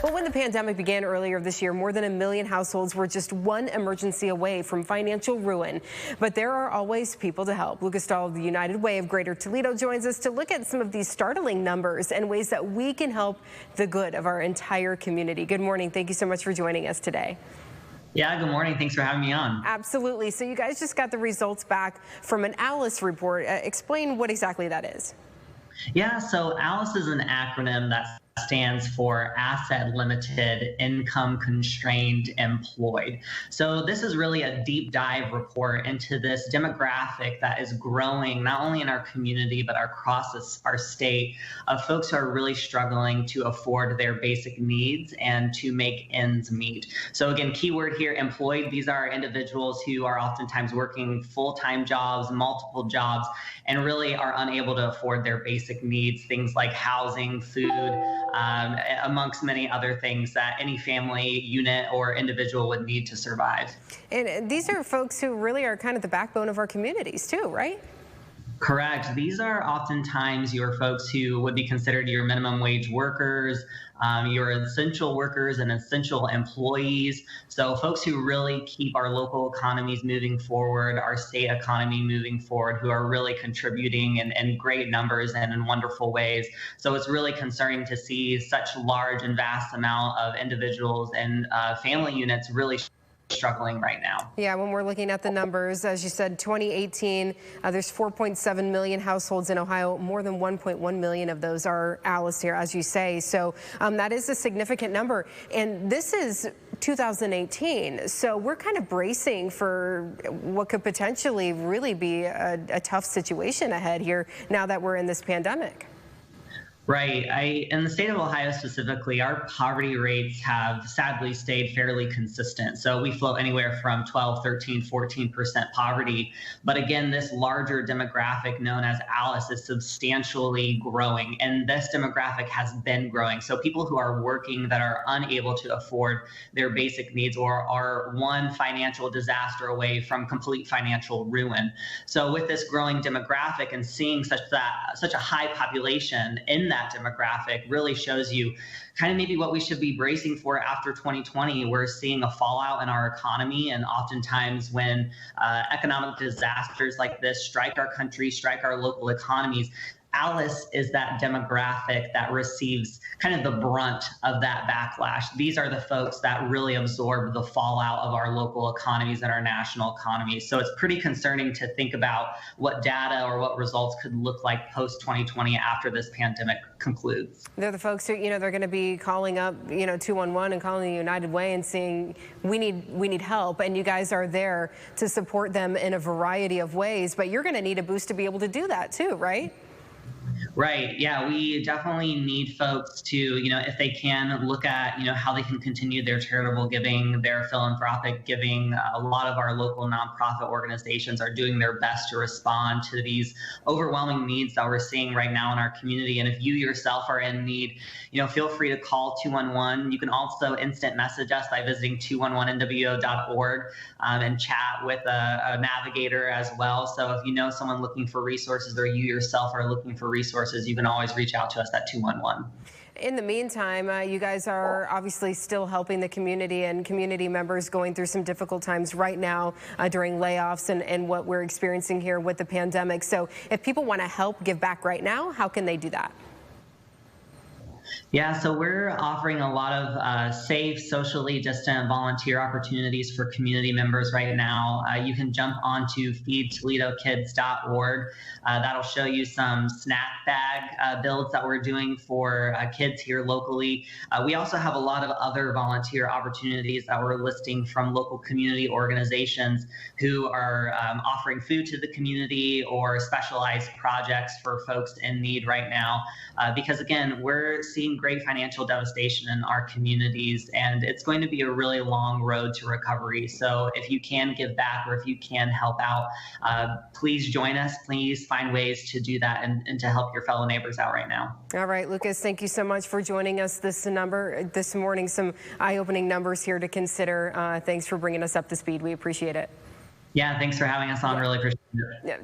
Well, when the pandemic began earlier this year, more than 1 million households were just one emergency away from financial ruin. But there are always people to help. Camuso-Stall of the United Way of Greater Toledo joins us to look at some of these startling numbers and ways that we can help the good of our entire community. Good morning. Thank you so much for joining us today. Yeah, good morning. Thanks for having me on. Absolutely. So you guys just got the results back from an ALICE report. Explain what exactly that is. Yeah, so ALICE is an acronym that stands for Asset Limited, Income Constrained, Employed. So this is really a deep dive report into this demographic that is growing not only in our community but across our state of folks who are really struggling to afford their basic needs and to make ends meet. So again, keyword here, employed. These are individuals who are oftentimes working full-time jobs, multiple jobs, and really are unable to afford their basic needs, things like housing, food, amongst many other things that any family unit or individual would need to survive. And these are folks who really are kind of the backbone of our communities too, right? Correct. These are oftentimes your folks who would be considered your minimum wage workers, your essential workers and essential employees. So folks who really keep our local economies moving forward, our state economy moving forward, who are really contributing in great numbers and in wonderful ways. So it's really concerning to see such large and vast amount of individuals and family units really struggling right now. Yeah, when we're looking at the numbers, as you said, 2018, there's 4.7 million households in Ohio. More than 1.1 million of those are ALICE here, as you say. So that is a significant number. And this is 2018. So we're kind of bracing for what could potentially really be a tough situation ahead here now that we're in this pandemic. Right. In the state of Ohio specifically, our poverty rates have sadly stayed fairly consistent. So we float anywhere from 12, 13, 14% poverty. But again, this larger demographic known as ALICE is substantially growing. And this demographic has been growing. So people who are working that are unable to afford their basic needs or are one financial disaster away from complete financial ruin. So with this growing demographic and seeing such a high population in that demographic really shows you kind of maybe what we should be bracing for after 2020. We're seeing a fallout in our economy, and oftentimes when economic disasters like this strike our country, strike our local economies, ALICE is that demographic that receives kind of the brunt of that backlash. These are the folks that really absorb the fallout of our local economies and our national economies. So it's pretty concerning to think about what data or what results could look like post-2020 after this pandemic concludes. They're the folks who, they're going to be calling up, 211 and calling the United Way and saying, we need help. And you guys are there to support them in a variety of ways. But you're going to need a boost to be able to do that too, right? Right. Yeah, we definitely need folks to, if they can, look at, how they can continue their charitable giving, their philanthropic giving. A lot of our local nonprofit organizations are doing their best to respond to these overwhelming needs that we're seeing right now in our community. And if you yourself are in need, feel free to call 211. You can also instant message us by visiting 211nwo.org and chat with a navigator as well. So if you know someone looking for resources or you yourself are looking for resources, you can always reach out to us at 211. In the meantime, you guys are obviously still helping the community and community members going through some difficult times right now during layoffs and what we're experiencing here with the pandemic. So if people want to help give back right now, how can they do that? Yeah, so we're offering a lot of safe, socially distant volunteer opportunities for community members right now. You can jump onto feedtoledokids.org. That'll show you some snack bag builds that we're doing for kids here locally. We also have a lot of other volunteer opportunities that we're listing from local community organizations who are offering food to the community or specialized projects for folks in need right now. Because again, we're seeing great financial devastation in our communities, and it's going to be a really long road to recovery. So if you can give back or if you can help out, please join us. Please find ways to do that and to help your fellow neighbors out right now. All right, Lucas, thank you so much for joining us this morning. Some eye-opening numbers here to consider. Thanks for bringing us up to speed. We appreciate it. Yeah, thanks for having us on. Really appreciate it. Yeah.